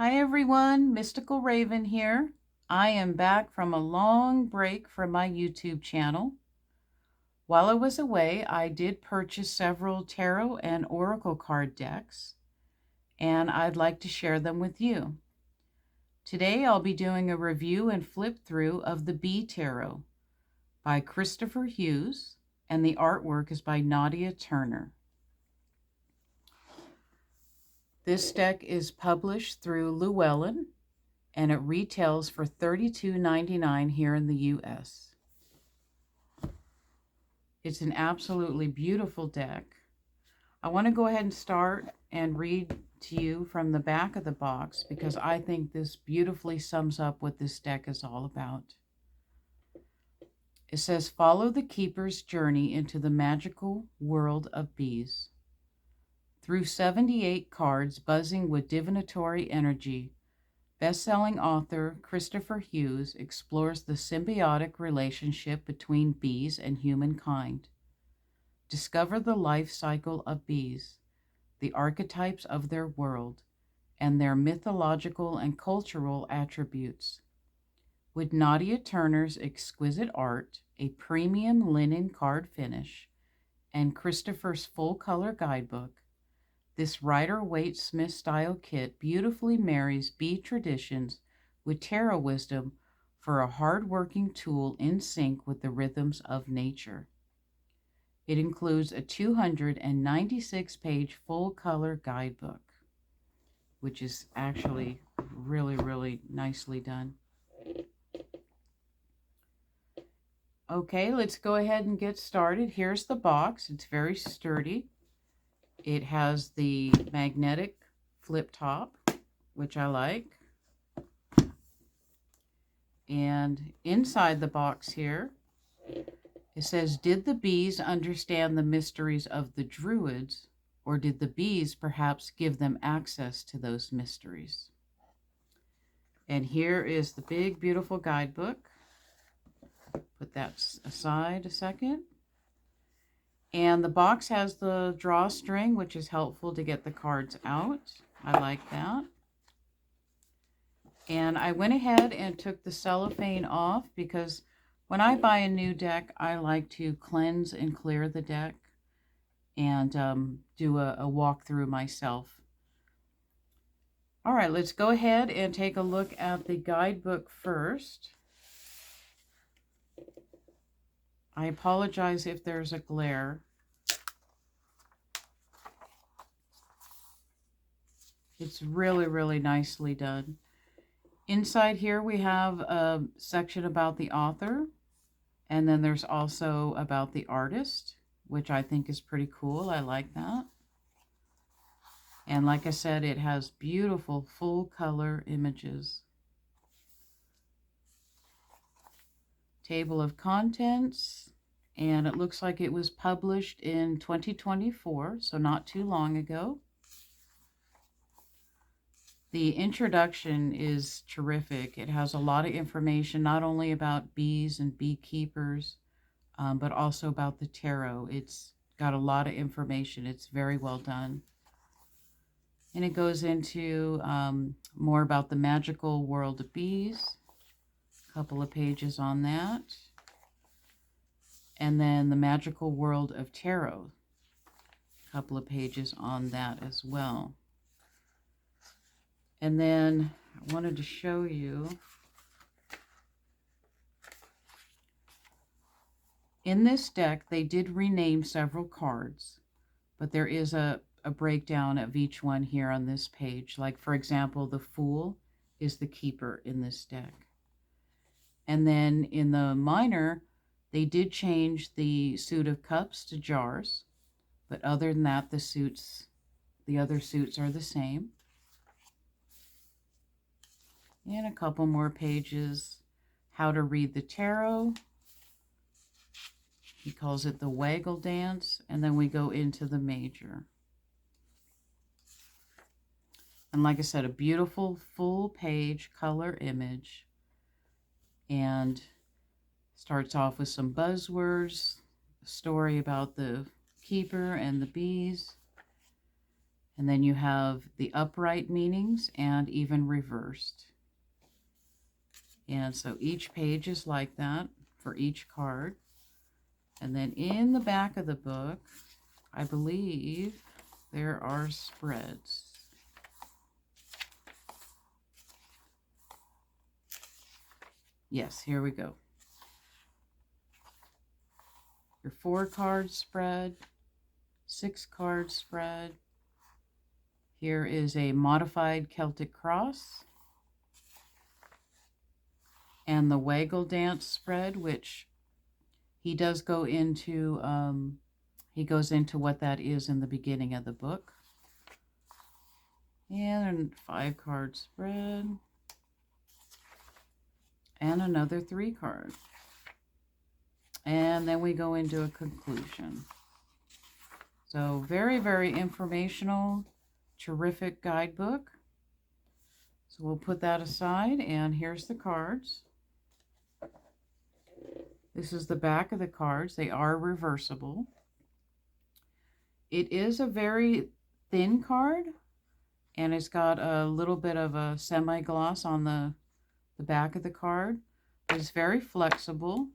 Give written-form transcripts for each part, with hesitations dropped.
Hi everyone, Mystical Raven here. I am back from a long break from my YouTube channel. While I was away, I did purchase several tarot and oracle card decks, and I'd like to share them with you. Today I'll be doing a review and flip through of the Bee Tarot by Kristoffer Hughes, and the artwork is by Nadia Turner. This deck is published through Llewellyn, and it retails for $32.99 here in the US. It's an absolutely beautiful deck. I want to go ahead and start and read to you from the back of the box because I think this beautifully sums up what this deck is all about. It says, follow the keeper's journey into the magical world of bees. Through 78 cards buzzing with divinatory energy, best-selling author Kristoffer Hughes explores the symbiotic relationship between bees and humankind. Discover the life cycle of bees, the archetypes of their world, and their mythological and cultural attributes. With Nadia Turner's exquisite art, a premium linen card finish, and Kristoffer's full-color guidebook, this Rider-Waite Smith-style kit beautifully marries bee traditions with tarot wisdom for a hard-working tool in sync with the rhythms of nature. It includes a 296-page full-color guidebook, which is actually really, really nicely done. Okay, let's go ahead and get started. Here's the box. It's very sturdy. It has the magnetic flip top, which I like. And inside the box here, it says, did the bees understand the mysteries of the Druids, or did the bees perhaps give them access to those mysteries? And here is the big, beautiful guidebook. Put that aside a second. And the box has the drawstring, which is helpful to get the cards out. I like that. And I went ahead and took the cellophane off because when I buy a new deck, I like to cleanse and clear the deck and do a walkthrough myself. All right, let's go ahead and take a look at the guidebook first. I apologize if there's a glare. It's really, really nicely done. Inside here we have a section about the author, and then there's also about the artist, which I think is pretty cool. I like that. And like I said, it has beautiful full color images. Table of contents, and it looks like it was published in 2024, so not too long ago. The introduction is terrific. It has a lot of information, not only about bees and beekeepers, but also about the tarot. It's got a lot of information. It's very well done. And it goes into more about the magical world of bees. A couple of pages on that. And then the magical world of tarot. A couple of pages on that as well. And then I wanted to show you, in this deck, they did rename several cards, but there is a breakdown of each one here on this page. Like, for example, the Fool is the keeper in this deck. And then in the minor, they did change the suit of cups to jars, but other than that, the other suits are the same. And a couple more pages, how to read the tarot. He calls it the waggle dance, and then we go into the major. And like I said, a beautiful full page color image, and starts off with some buzzwords, a story about the keeper and the bees, And then you have the upright meanings and even reversed. And so each page is like that for each card. And then in the back of the book, I believe there are spreads. Yes, here we go. Your 4-card spread, 6-card spread. Here is a modified Celtic cross. And the Waggle Dance spread, which he does go into, he goes into what that is in the beginning of the book. And a 5-card spread. And another 3-card. And then we go into a conclusion. So very, very informational, terrific guidebook. So we'll put that aside, and here's the cards. This is the back of the cards. They are reversible. It is a very thin card, and it's got a little bit of a semi-gloss on the back of the card. But it's very flexible,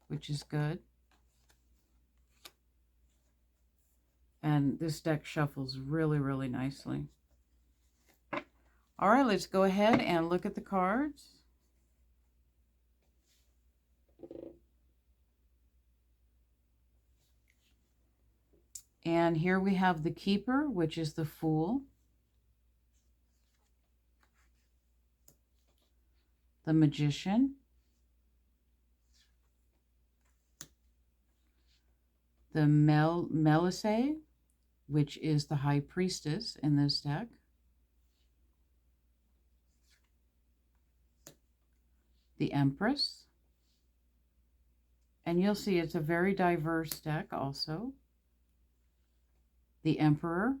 which is good. And this deck shuffles really, really nicely. All right, let's go ahead and look at the cards. And here we have the Keeper, which is the Fool. The Magician. The Melissae, which is the High Priestess in this deck. The Empress. And you'll see it's a very diverse deck also. The Emperor.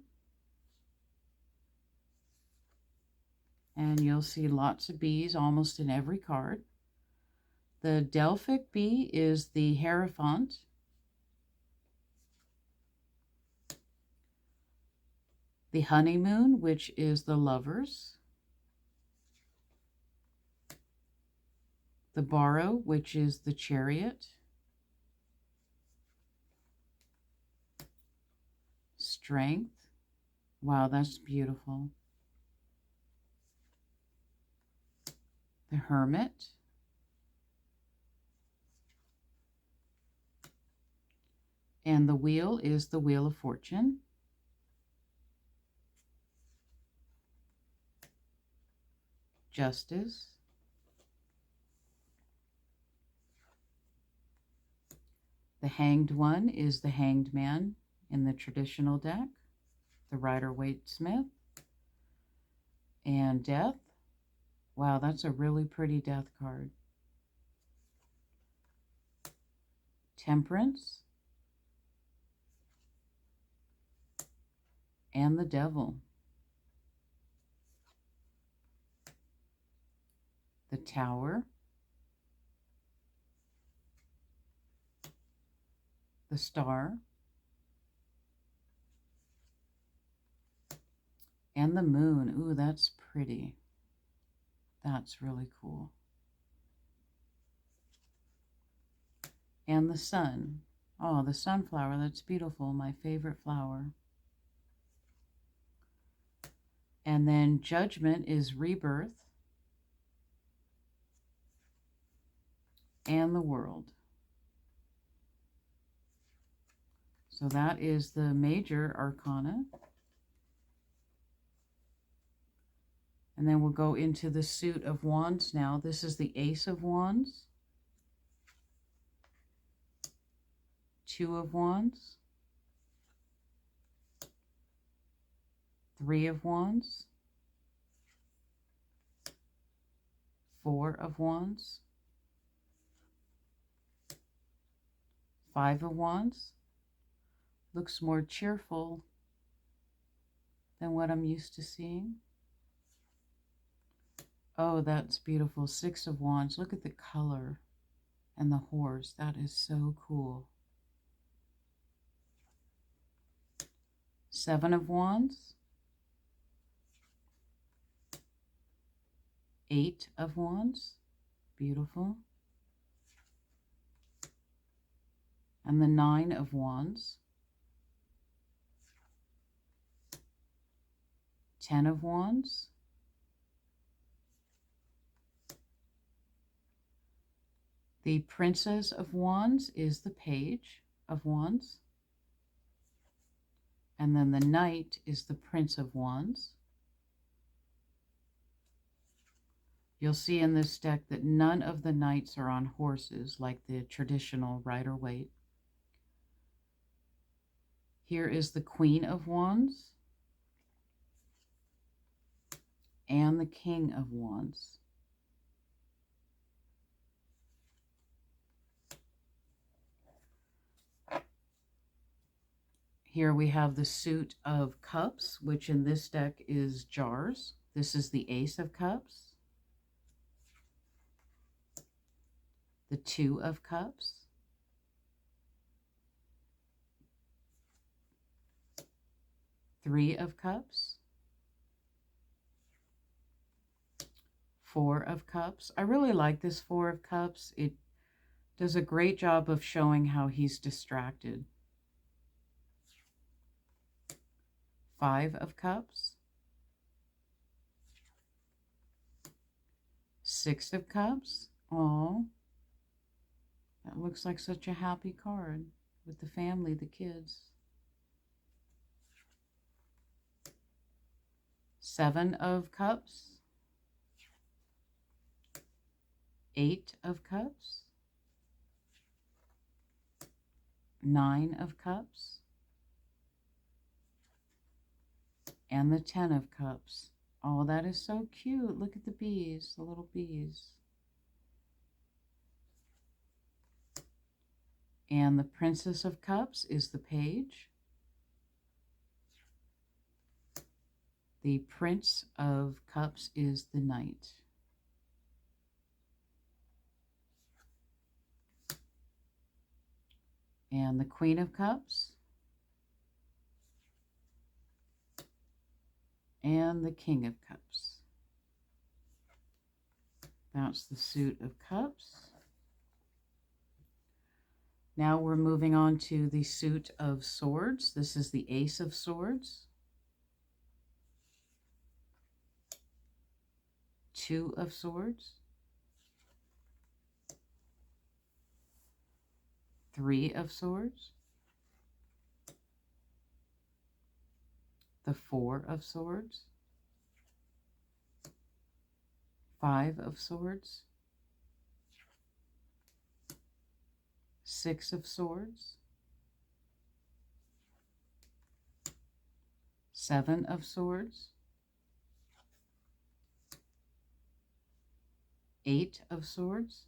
And you'll see lots of bees almost in every card. The Delphic bee is the Hierophant. The Honeymoon, which is the Lovers. The Barrow, which is the Chariot. Strength. Wow, that's beautiful. The Hermit. And the Wheel is the Wheel of Fortune. Justice. The Hanged One is the Hanged Man in the traditional deck. The Rider-Waite-Smith. And Death. Wow, that's a really pretty Death card. Temperance. And the Devil. The Tower. The Star. And the Moon. Ooh, that's pretty. That's really cool. And the Sun. Oh, the sunflower, that's beautiful. My favorite flower. And then Judgment is Rebirth. And the World. So that is the major arcana. And then we'll go into the suit of wands now. This is the Ace of Wands. 2 of Wands. 3 of Wands. 4 of Wands. 5 of Wands. Looks more cheerful than what I'm used to seeing. Oh, that's beautiful. 6 of Wands. Look at the color and the horse. That is so cool. Seven of Wands, Eight of Wands, beautiful, and the Nine of Wands, Ten of Wands, the Princess of Wands is the Page of Wands, and then the Knight is the Prince of Wands. You'll see in this deck that none of the knights are on horses like the traditional Rider-Waite. Here is the Queen of Wands and the King of Wands. Here we have the Suit of Cups, which in this deck is Jars. This is the Ace of Cups, the Two of Cups, Three of Cups, Four of Cups. I really like this Four of Cups. It does a great job of showing how he's distracted. Five of Cups, Six of Cups. Oh, that looks like such a happy card with the family, the kids. Seven of Cups, Eight of Cups, Nine of Cups, and the Ten of Cups. Oh, that is so cute. Look at the bees, the little bees. And the Princess of Cups is the Page. The Prince of Cups is the Knight. And the Queen of Cups and the King of Cups. That's the Suit of Cups. Now we're moving on to the Suit of Swords. This is the Ace of Swords, Two of Swords, Three of Swords, the Four of Swords, Five of Swords, Six of Swords, Seven of Swords, Eight of Swords.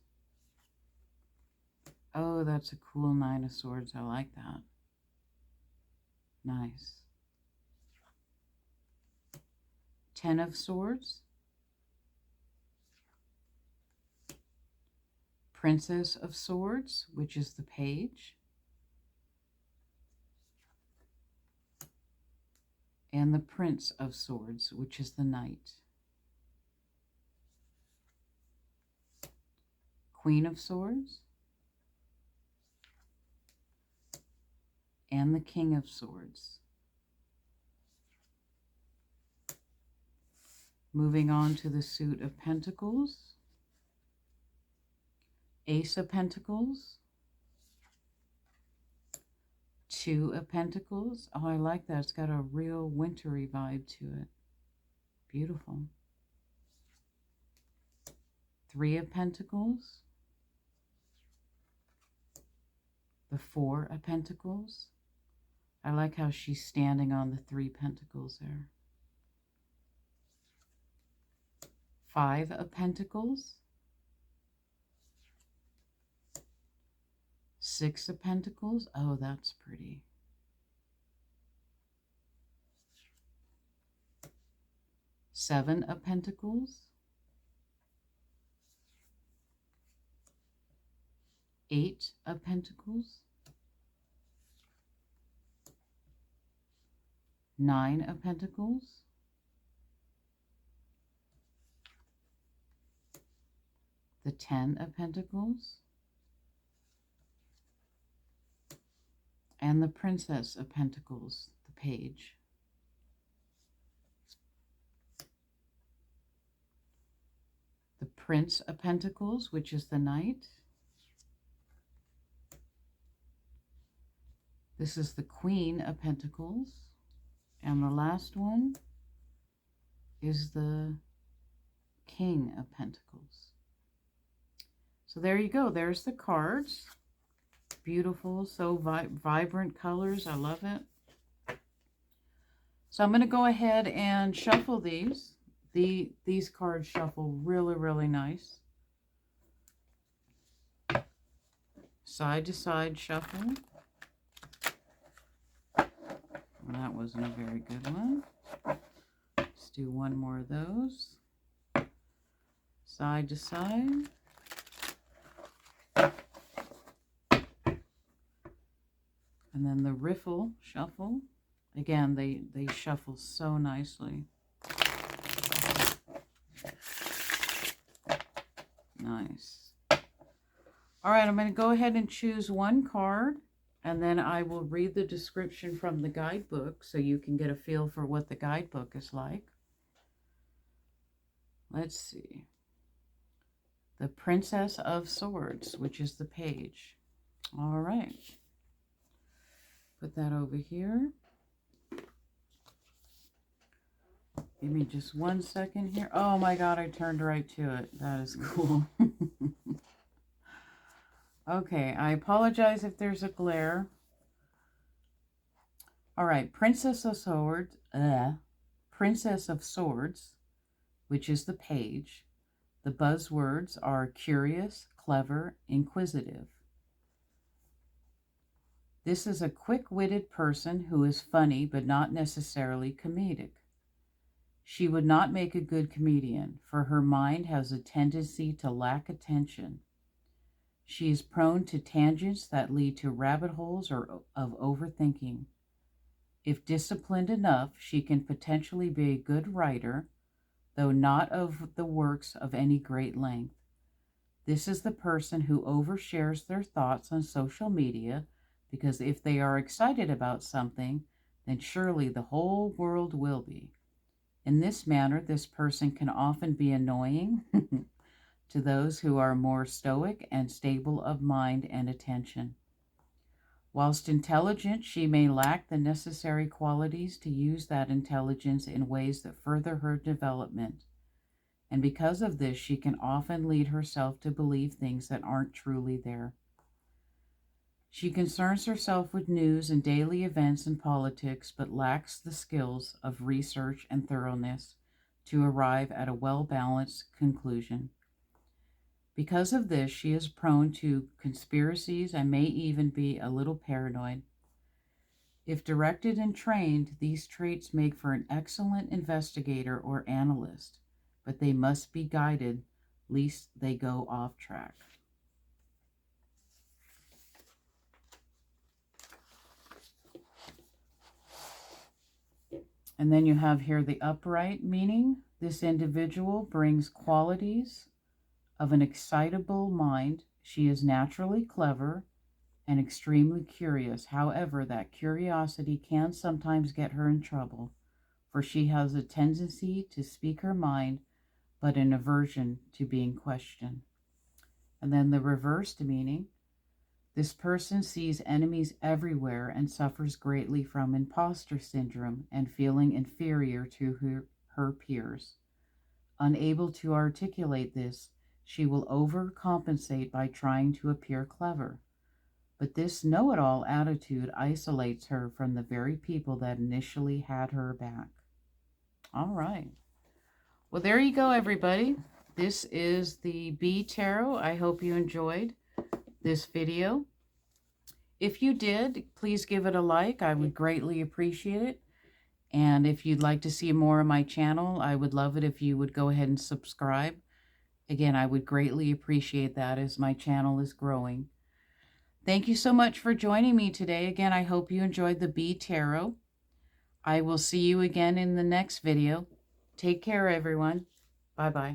Oh, that's a cool Nine of Swords. I like that. Nice. Ten of Swords, Princess of Swords, which is the Page, and the Prince of Swords, which is the Knight. Queen of Swords, and the King of Swords. Moving on to the Suit of Pentacles, Ace of Pentacles, Two of Pentacles. Oh, I like that. It's got a real wintry vibe to it. Beautiful. Three of Pentacles, the Four of Pentacles. I like how she's standing on the Three Pentacles there. Five of Pentacles, Six of Pentacles. Oh, that's pretty. Seven of Pentacles, Eight of Pentacles, Nine of Pentacles, the Ten of Pentacles, and the Princess of Pentacles, the Page. The Prince of Pentacles, which is the Knight. This is the Queen of Pentacles. And the last one is the King of Pentacles. So there you go. There's the cards. Beautiful, so vibrant colors. I love it. So I'm going to go ahead and shuffle these. These cards shuffle really, really nice. Side to side shuffle. That wasn't a very good one. Let's do one more of those. Side to side. And then the riffle shuffle. Again, they shuffle so nicely. Nice. All right, I'm going to go ahead and choose one card, and then I will read the description from the guidebook so you can get a feel for what the guidebook is like. Let's see. The Princess of Swords, which is the Page. All right. Put that over here. Give me just 1 second here. Oh my God, I turned right to it. That is cool. Okay, I apologize if there's a glare. All right, Princess of Swords, which is the Page. The buzzwords are curious, clever, inquisitive. This is a quick-witted person who is funny but not necessarily comedic. She would not make a good comedian, for her mind has a tendency to lack attention. She is prone to tangents that lead to rabbit holes or of overthinking. If disciplined enough, she can potentially be a good writer, though not of the works of any great length. This is the person who overshares their thoughts on social media, because if they are excited about something, then surely the whole world will be. In this manner, this person can often be annoying to those who are more stoic and stable of mind and attention. Whilst intelligent, she may lack the necessary qualities to use that intelligence in ways that further her development. And because of this, she can often lead herself to believe things that aren't truly there. She concerns herself with news and daily events and politics, but lacks the skills of research and thoroughness to arrive at a well-balanced conclusion. Because of this, she is prone to conspiracies and may even be a little paranoid. If directed and trained, these traits make for an excellent investigator or analyst, but they must be guided lest they go off track. And then you have here the upright, meaning this individual brings qualities of an excitable mind. She is naturally clever and extremely curious. However, that curiosity can sometimes get her in trouble, for she has a tendency to speak her mind, but an aversion to being questioned. And then the reversed meaning, this person sees enemies everywhere and suffers greatly from imposter syndrome and feeling inferior to her peers. Unable to articulate this, she will overcompensate by trying to appear clever. But this know-it-all attitude isolates her from the very people that initially had her back. All right. Well, there you go, everybody. This is the Bee Tarot. I hope you enjoyed this video. If you did, please give it a like. I would greatly appreciate it. And if you'd like to see more of my channel, I would love it if you would go ahead and subscribe. Again, I would greatly appreciate that as my channel is growing. Thank you so much for joining me today. Again, I hope you enjoyed the Bee Tarot. I will see you again in the next video. Take care, everyone. Bye-bye.